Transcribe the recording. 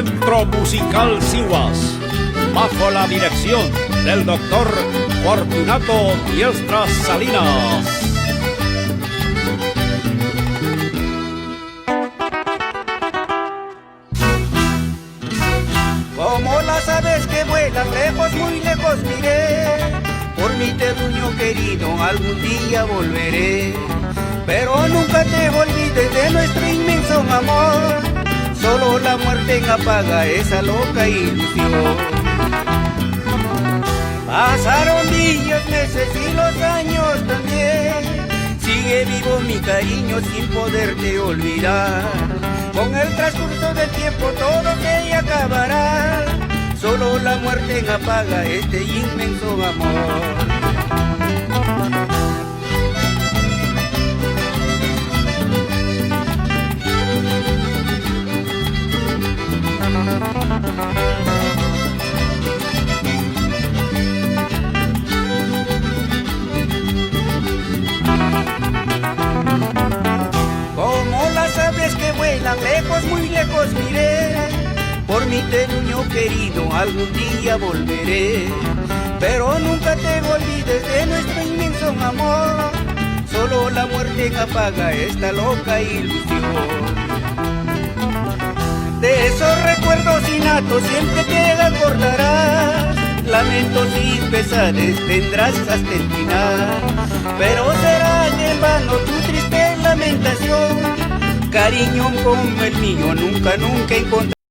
Centro Musical Sihuas, bajo la dirección del doctor Fortunato Diestras Salinas. Como las aves que vuelan lejos, muy lejos miré, por mi terruño querido algún día volveré. Pero nunca te olvides de nuestro inmenso amor, solo la muerte apaga esa loca ilusión. Pasaron días, meses y los años también, sigue vivo mi cariño sin poderte olvidar. Con el transcurso del tiempo todo se acabará, solo la muerte apaga este inmenso amor. Como las aves que vuelan lejos, muy lejos miré, por mi terruño querido algún día volveré. Pero nunca te olvides de nuestro inmenso amor, solo la muerte apaga esta loca ilusión. De esos recuerdos innatos siempre te acordarás, lamentos y pesares tendrás hasta el final. Pero será en vano tu triste lamentación, cariño como el mío nunca encontrarás.